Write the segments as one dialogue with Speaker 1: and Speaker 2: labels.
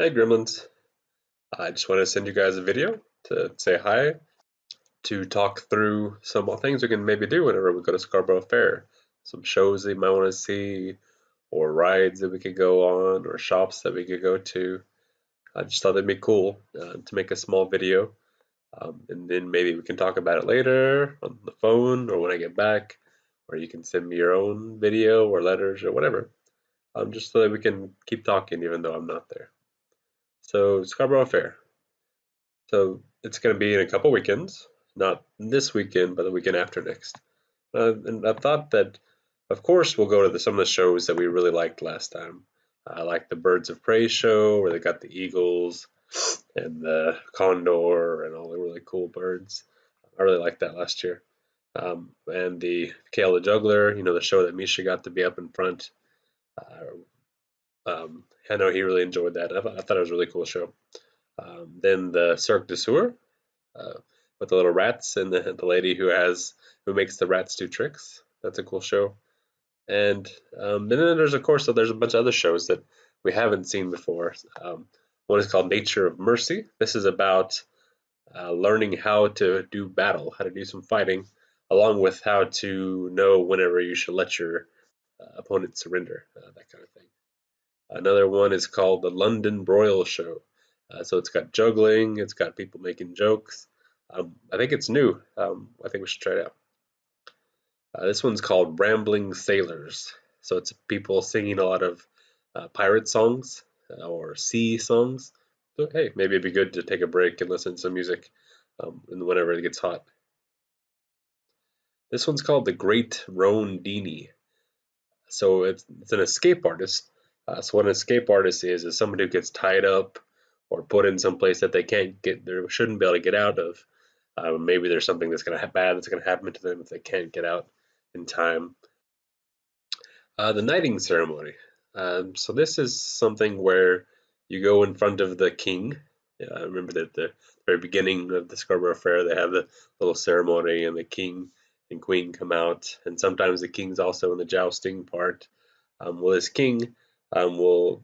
Speaker 1: Hey Gremlins, I just want to send you guys a video to say hi, to talk through some more things we can maybe do whenever we go to Scarborough Fair. Some shows that you might want to see, or rides that we could go on, or shops that we could go to. I just thought it'd be cool to make a small video, and then maybe we can talk about it later on the phone or when I get back, or you can send me your own video or letters or whatever, just so that we can keep talking even though I'm not there. So, Scarborough Fair. So it's going to be in a couple weekends, not this weekend, but the weekend after next. And I thought that, of course, we'll go to some of the shows that we really liked last time. I like the Birds of Prey show where they got the eagles and the condor and all the really cool birds. I really liked that last year. And the Kale the Juggler, the show that Misha got to be up in front. I know he really enjoyed that. I thought it was a really cool show. Then the Cirque du Soleil, uh, with the little rats and the lady who makes the rats do tricks. That's a cool show. And then there's there's a bunch of other shows that we haven't seen before. One is called Nature of Mercy. This is about learning how to do battle, how to do some fighting, along with how to know whenever you should let your opponent surrender, that kind of thing. Another one is called the London Broil Show. So it's got juggling, it's got people making jokes. I think it's new. I think we should try it out. This one's called Rambling Sailors. So it's people singing a lot of pirate songs or sea songs. So hey, maybe it'd be good to take a break and listen to some music whenever it gets hot. This one's called the Great Rondini. So it's an escape artist. So what an escape artist is somebody who gets tied up or put in some place that they can't get, they shouldn't be able to get out of. Maybe there's something that's going to bad that's going to happen to them if they can't get out in time. The knighting ceremony. So this is something where you go in front of the king. I remember that at the very beginning of the Scarborough Fair, they have the little ceremony, and the king and queen come out, and sometimes the king's also in the jousting part. Well, this king will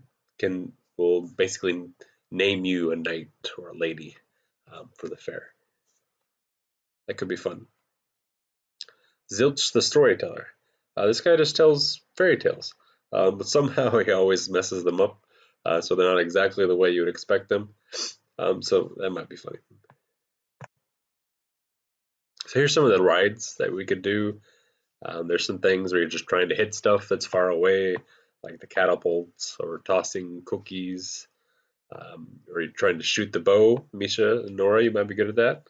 Speaker 1: basically name you a knight or a lady for the fair. That could be fun. Zilch the storyteller. This guy just tells fairy tales, but somehow he always messes them up, so they're not exactly the way you would expect them. So that might be funny. So here's some of the rides that we could do. There's some things where you're just trying to hit stuff that's far away, like the catapults or tossing cookies, or you're trying to shoot the bow. Misha and Nora, you might be good at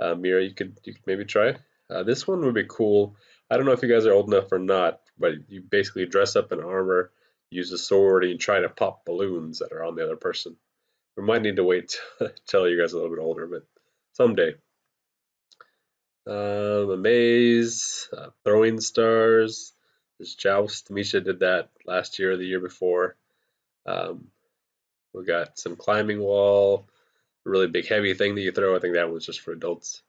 Speaker 1: that. Mira, you could maybe try. This one would be cool. I don't know if you guys are old enough or not, but you basically dress up in armor, use a sword, and you try to pop balloons that are on the other person. We might need to wait till you guys are a little bit older, but someday. A maze, throwing stars, this joust. Misha did that last year or the year before. Um, we got some climbing wall, a really big heavy thing that you throw. I think that one's just for adults.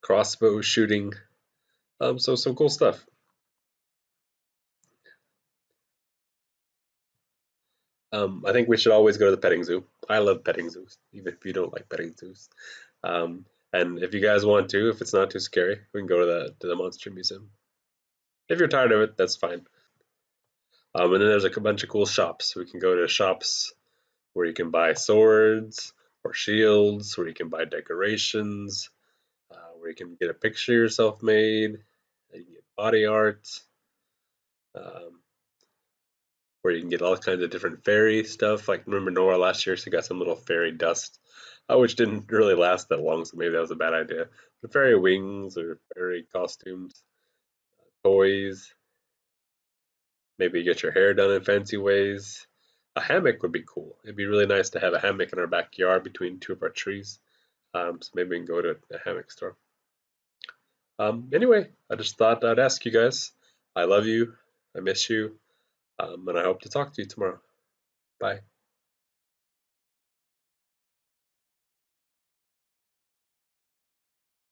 Speaker 1: Crossbow shooting. So some cool stuff. I think we should always go to the petting zoo. I love petting zoos, even if you don't like petting zoos. Um, and if you guys want to, if it's not too scary, we can go to the Monster Museum. If you're tired of it, that's fine. And then there's a bunch of cool shops. We can go to shops where you can buy swords or shields, where you can buy decorations, where you can get a picture yourself made, you can get body art, um, where you can get all kinds of different fairy stuff. Like remember Nora last year, she got some little fairy dust, which didn't really last that long, so maybe that was a bad idea. But fairy wings or fairy costumes, toys, maybe get your hair done in fancy ways. A hammock would be cool. It'd be really nice to have a hammock in our backyard between two of our trees. So maybe we can go to a hammock store. Anyway, I just thought I'd ask you guys. I love you. I miss you. And I hope to talk to you tomorrow. Bye.